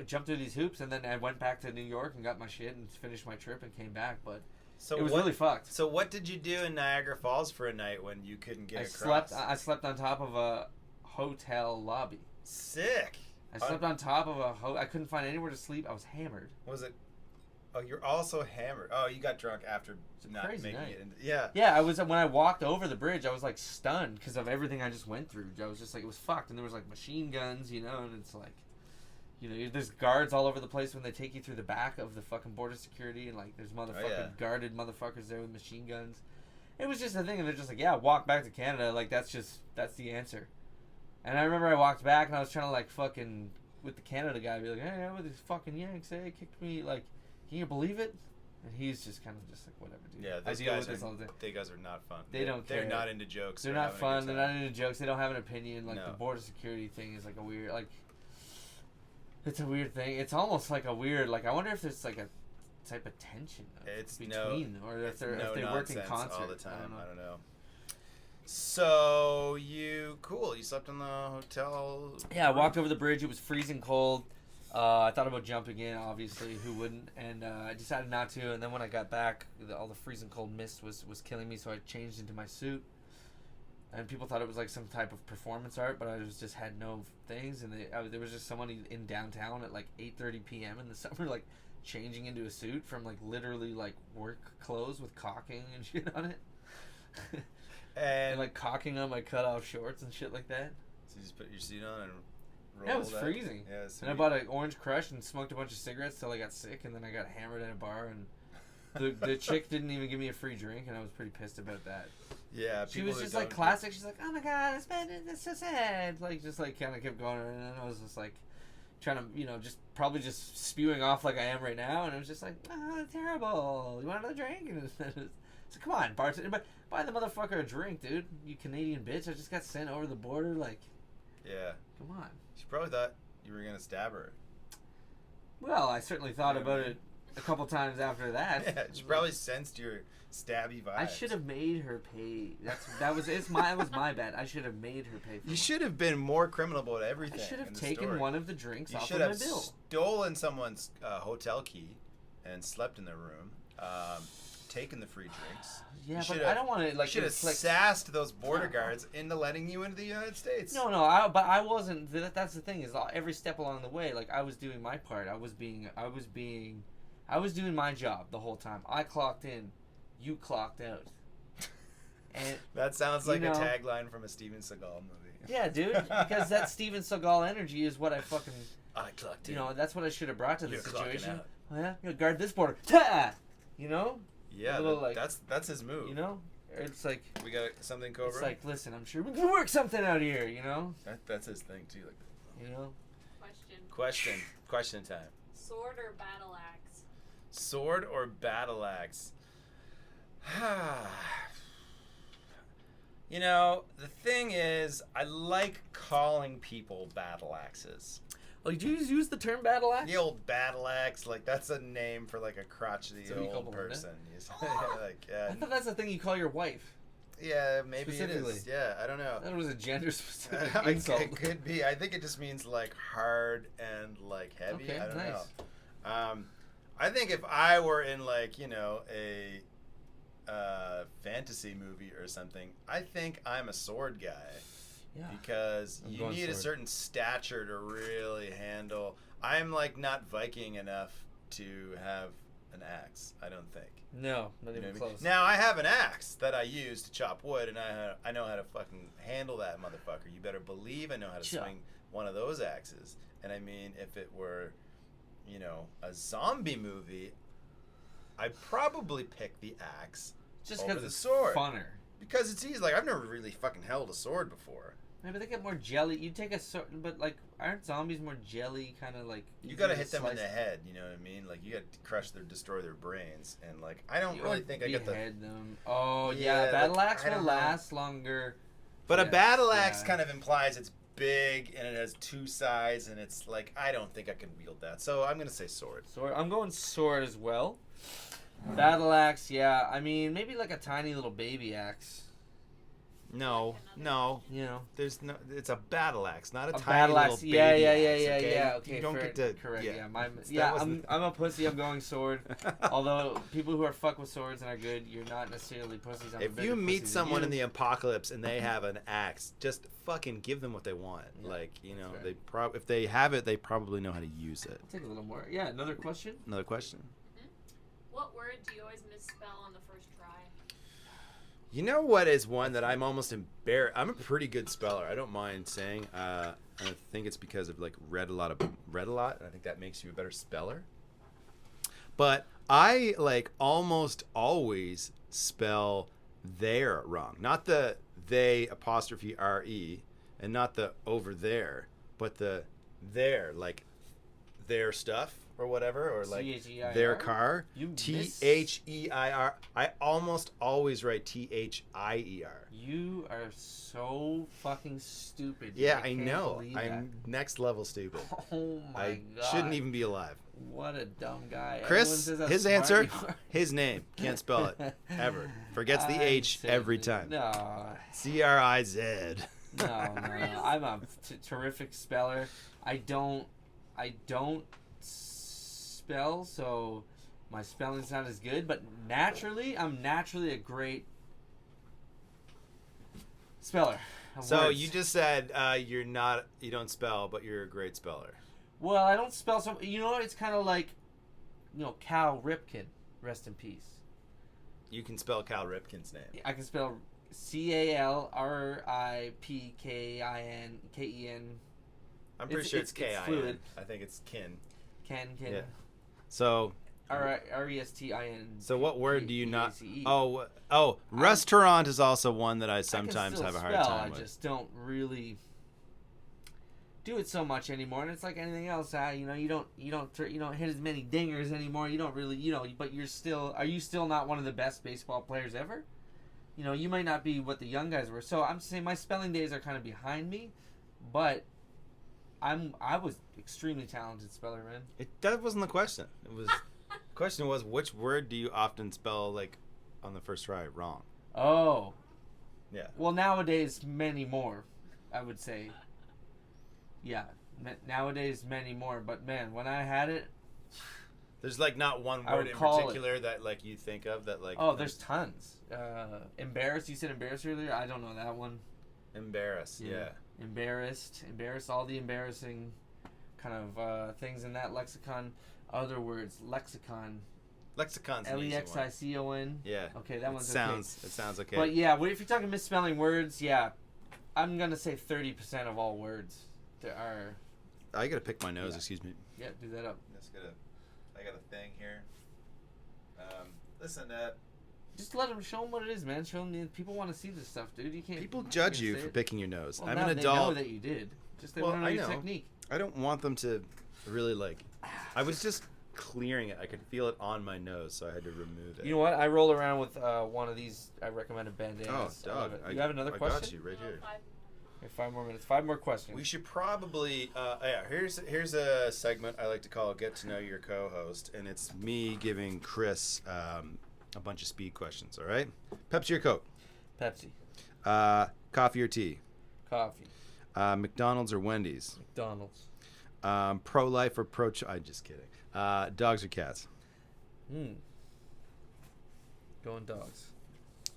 jump through these hoops. And then I went back to New York and got my shit and finished my trip and came back. But So it was really fucked. So what did you do in Niagara Falls for a night when you couldn't get across? I slept on top of a hotel lobby. Sick. I slept on top of I couldn't find anywhere to sleep. I was hammered. Was it? Oh, you're also hammered. Oh, you got drunk after not crazy making night. it. Yeah. Yeah, I was when I walked over the bridge. I was like stunned because of everything I just went through. I was just like, it was fucked, and there was like machine guns, you know, and it's like, you know, there's guards all over the place when they take you through the back of the fucking border security, and like there's guarded motherfuckers there with machine guns. It was just a thing, and they're just like, yeah, walk back to Canada, like that's the answer. And I remember I walked back and I was trying to like fucking with the Canada guy, be like, hey, with these fucking Yanks, hey, kicked me, like. Can you believe it? And he's just kind of just like, whatever, dude. Yeah, I deal with this all the time. they guys are not fun. They don't care. They're not into jokes. They're or not having a fun. good They're time. not into jokes. They don't have an opinion. Like No. the border security thing is like a weird, like, it's a weird thing. It's almost like a weird, like, I wonder if there's like a type of tension between them, or if they work in concert. All the time. I don't know. So you slept in the hotel. Yeah, I walked over the bridge. It was freezing cold. I thought about jumping in, obviously, who wouldn't? And I decided not to. And then when I got back, all the freezing cold mist was killing me, so I changed into my suit. And people thought it was like some type of performance art, but I just had no things. And there was just somebody in downtown at like 8:30 p.m. in the summer, like changing into a suit from like literally like work clothes with caulking and shit on it. And like caulking on my cutoff shorts and shit like that. So you just put your suit on and rolled. Yeah, it was freezing. Yeah, and I bought an Orange Crush and smoked a bunch of cigarettes till I got sick, and then I got hammered in a bar, and the chick didn't even give me a free drink, and I was pretty pissed about that. Yeah, she was just like classic. She's like, "Oh my god, it's so sad." Like just like kind of kept going, and then I was just like trying to, you know, just probably just spewing off like I am right now, and I was just like, "Oh, terrible. You want another drink?" And so come on, bartender, but buy the motherfucker a drink, dude. You Canadian bitch. I just got sent over the border, like. Yeah. Come on. She probably thought you were gonna stab her. Well, I certainly thought about it a couple times after that. Yeah, she probably sensed your stabby vibes. I should have made her pay. That was my bad. I should have made her pay for You it. should have been more criminal about everything. I should have in the taken story. one of the drinks You off should of have my bill. stolen someone's hotel key and slept in their room. Taken the free drinks. Yeah, but I don't want to like. Should have sassed those border guards into letting you into the United States. No, but I wasn't. That's the thing is every step along the way, like I was doing my part. I was doing my job the whole time. I clocked in, you clocked out. And that sounds like a tagline from a Steven Seagal movie. Yeah, dude, because that Steven Seagal energy is what I fucking. I clocked in. You know, that's what I should have brought to the situation. Out. Oh, yeah, you know, guard this border. Ta! You know. Yeah, like, that's his move. You know, it's like we got something, Cobra. It's like, listen, I'm sure we can work something out here. You know. That's his thing too. Like, you know. Question time. Sword or battle axe? Sword or battle axe? You know, the thing is, I like calling people battle axes. Oh, did you use the term battle axe? The old battle axe, like that's a name for like a crotchety old person. Like, I thought that's the thing you call your wife. Yeah, maybe it is. Yeah, I don't know. That was a gender-specific insult. It could be. I think it just means like hard and like heavy. Okay, I don't nice. know. I think if I were in like, you know, a fantasy movie or something, I think I'm a sword guy. Yeah. Because you need a certain stature to really handle. I'm like not Viking enough to have an axe, I don't think. No, not even close. Now I have an axe that I use to chop wood, and I know how to fucking handle that motherfucker. You better believe I know how to swing one of those axes. And I mean, if it were, you know, a zombie movie, I'd probably pick the axe just over because the it's sword. Funner. Because it's easy. Like I've never really fucking held a sword before. Maybe they get more jelly. You take a sword, but like, aren't zombies more jelly, kind of like? You gotta hit them in the head. You know what I mean? Like you gotta destroy their brains, and like I don't really think I get the. Them. Oh yeah, battle axe will last longer. But a battle axe kind of implies it's big and it has two sides, and it's like I don't think I can wield that. So I'm gonna say sword. Sword. I'm going sword as well. Battle axe, yeah. I mean, maybe like a tiny little baby axe. No, no. You know, There's no. It's a battle axe, not a, a tiny battle little axe. baby Yeah, yeah, axe. yeah, Okay? yeah. Okay, You don't fair, get to. correct. Yeah, That wasn't- I'm a pussy. I'm going sword. Although people who are fuck with swords and are good, you're not necessarily pussies. I'm a If bigger you pussy meet than someone you. in the apocalypse and they have an axe, just fucking give them what they want. Yeah, Like, you know, that's they right. if they have it, they probably know how to use it. Take a little more. Yeah, another question. Another question. What word do you always misspell on the first try? You know what is one that I'm almost embarrassed? I'm a pretty good speller. I don't mind saying. I think it's because I've like read a lot. And I think that makes you a better speller. But I like almost always spell there wrong. Not the they apostrophe re, and not the over there, but the there, like their stuff or whatever, or like C-H-E-I-R? their car. You Their. I almost always write thier. You are so fucking stupid. Yeah, I can't know. believe I'm next level stupid. that. Oh my I god. shouldn't even be alive. What a dumb guy. Everyone Chris, says how his smart answer, you are. his name. Can't spell it ever. Forgets the I'm H every saying- time. No, CRIZ. no. I'm a terrific speller. I don't spell, so my spelling's not as good. But I'm naturally a great speller. of So words. you just said you don't spell, but you're a great speller. Well, I don't spell so. You know what? It's kind of like, Cal Ripken. Rest in peace. You can spell Cal Ripken's name. I can spell CALRIPKINKEN. I'm pretty It's- sure it's it's K-I-N. fluid. I think it's kin. Ken. Yeah. So RESTIN. so what word do you not? PACE. Oh, restaurant is also one that I I sometimes can have a still hard spell, time I with. just don't really do it so much anymore, and it's like anything else. You don't hit as many dingers anymore. You don't really, but are you still not one of the best baseball players ever? You might not be what the young guys were. So I'm saying my spelling days are kind of behind me, but I was extremely talented speller, man. That wasn't the question. It was question was which word do you often spell like on the first try wrong? Oh, Yeah. well, nowadays many more, I would say. Yeah, nowadays many more. But man, when I had it, There's like not one I word would in call particular that like you think of that like. oh, there's tons. Embarrassed. You said embarrassed earlier. I don't know that one. Embarrass. Yeah. Embarrassed, all the embarrassing kind of things in that lexicon. Other words, lexicon. Lexicon's an easy one. Lexicon. Yeah. Okay, that one's It sounds okay. But yeah, if you're talking misspelling words, yeah, I'm gonna say 30% of all words there are. I gotta pick my nose. Yeah. Excuse me. Yeah, do that up. I got a thing here. Listen, Just let them show them what it is, man. Show them people want to see this stuff, dude. You can't. people you're judge gonna you say for it. picking your nose. Well, I'm now an they know adult. that you did. Just they Well, want to know I your know. technique. I don't want them to really like. I was just clearing it. I could feel it on my nose, so I had to remove it. You know what? I roll around with one of these. I recommended bandanas. Oh, I love dog! it. You have another question? I got you right here. Okay, 5 more minutes. 5 more questions. We should probably. Here's a segment I like to call "Get to Know Your Co-Host," and it's me giving Chris a bunch of speed questions. All right, Pepsi or Coke? Pepsi. Coffee or tea? Coffee. McDonald's or Wendy's? McDonald's. Pro-life or I'm just kidding. Dogs or cats? Going dogs.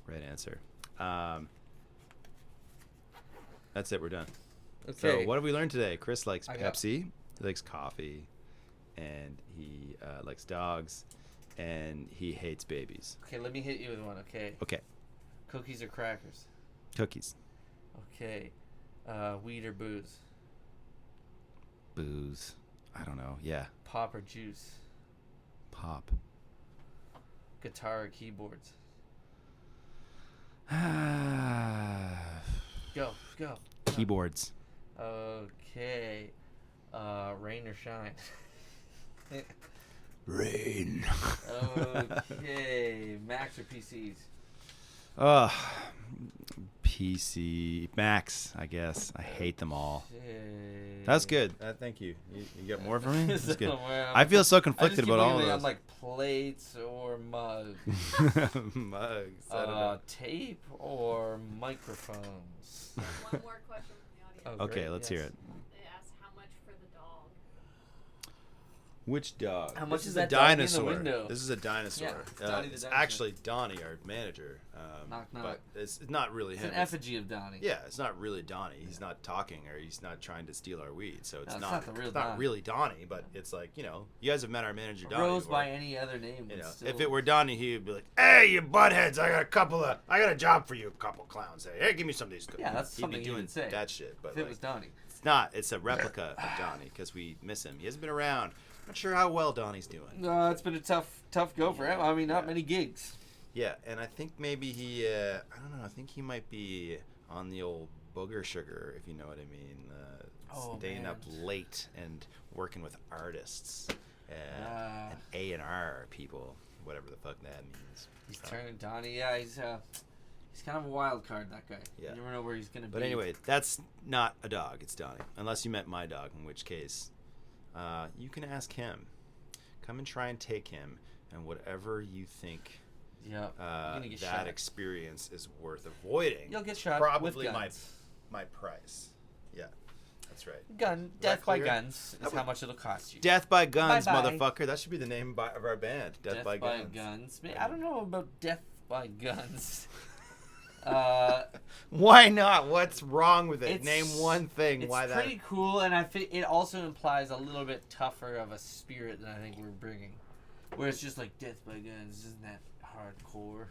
Right answer. That's it. We're done. Okay. So what have we learned today? Chris likes I got- Pepsi. He likes coffee, and he likes dogs, and he hates babies. Okay, let me hit you with one, okay? Okay. Cookies or crackers? Cookies. Okay. Weed or booze? Booze. I don't know. Yeah. Pop or juice? Pop. Guitar or keyboards? Go. Keyboards. Okay. Rain or shine? Rain. Okay. Macs or PCs? PC Max, I guess. I hate them all. Shit. That's good. Thank you. You got more for me? That's good. Somewhere. I feel so I just conflicted keep about all of looking at, those. like plates or mugs, Mugs. I don't know. tape or microphones. One more question from the audience. Oh, Okay, great, let's yes. hear it. They asked how much for the dog. Which dog? How much This is a that dog in the dinosaur. window? This is a dinosaur. Yeah, it's Donnie the it's dinosaur. actually Donnie, our manager. Knock, knock. But it's not really It's him. an effigy of Donnie. Yeah, it's not really Donnie. He's not talking or he's not trying to steal our weed. So it's No, it's not. not the real it's not Donnie. really Donnie, but it's like, you know, you guys have met our manager Donnie. Rose before. by any other name. You would know, still... if it were Donnie, he would be like, "Hey, you buttheads! I got a job for you, couple clowns. Hey, give me some of these cookies." Yeah, that's He'd something be he doing would say. that shit. But if it like, was Donnie. it's not. It's a replica of Donnie because we miss him. He hasn't been around. Not sure how well Donnie's doing. No, it's been a tough go for him. I mean, not Yeah. many gigs. Yeah, and I think maybe he. I don't know. I think he might be on the old booger sugar, if you know what I mean. Staying man. up late and working with artists Ah. and A&R people, whatever the fuck that means. He's turning Donnie. Yeah, he's kind of a wild card, that guy. Yeah. You never know where he's gonna be. But anyway, that's not a dog. It's Donnie. Unless you met my dog, in which case, you can ask him. Come and try and take him, and whatever you think yeah, you're gonna get that shot. experience is worth avoiding. You'll get shot Probably with guns. my price. Yeah, that's right. Death by clear? guns is how much it'll cost you. Death by Guns, Bye-bye. motherfucker. That should be the name of our band. Death by Guns. Man, I don't know about death by guns. Why not? What's wrong with it? It's- Name one thing. It's Why pretty cool, and I think it also implies a little bit tougher of a spirit than I think we're bringing. Where it's just like death by guns, isn't that hardcore?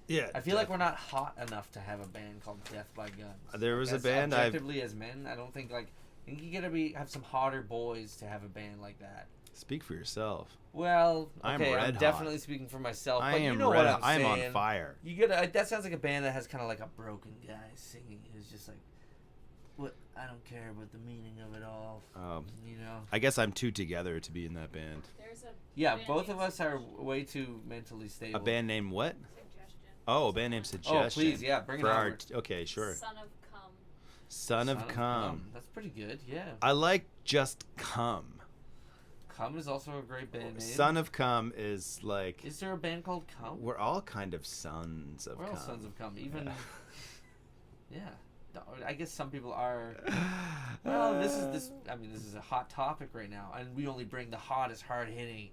Yeah. I feel like we're not hot enough to have a band called Death by Guns. There was a As band objectively as men, I don't think I think you gotta have some hotter boys to have a band like that. Speak for yourself. Well, I'm okay, red I'm hot. definitely speaking for myself, I but am you know red. what I'm saying. on fire. You gotta. That sounds like a band that has kind of like a broken guy singing who's just like, "What? I don't care about the meaning of it all." You know. I guess I'm too together to be in that band. There's a Yeah, band both named of us are Suggestion. way too mentally stable. A band named what? Suggestion. Oh, a band named Suggestion. Oh, please, yeah, bring it For on. okay, sure. Son of Cum. Son of Cum. That's pretty good. Yeah. I like Just Cum. Cum is also a great band name. Son of Cum is like Is there a band called Cum? we're all kind of sons of We're all Cum. sons of Cum. Even. Yeah. Yeah. I guess some people are. Well, this is a hot topic right now, and we only bring the hottest, hard hitting.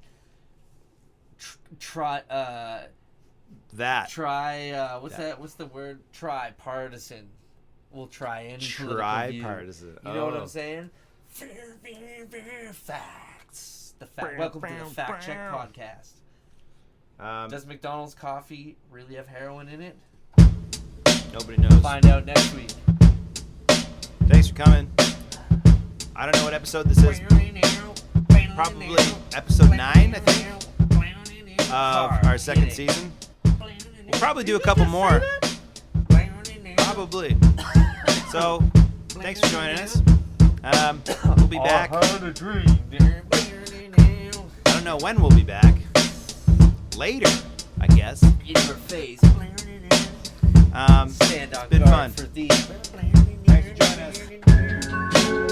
What's the word? Tripartisan. We'll try any political view. Tripartisan. You know what I'm saying? Facts. Welcome to the Fact Check Podcast. Does McDonald's coffee really have heroin in it? Nobody knows. Find out next week. Thanks for coming. I don't know what episode this is. Probably episode 9, I think, of our second season. We'll probably do a couple more. Probably. So, thanks for joining us. We'll be back. I don't know when we'll be back. Later, I guess. In your face. It's Stand on been guard fun. for thee. Thanks for joining us.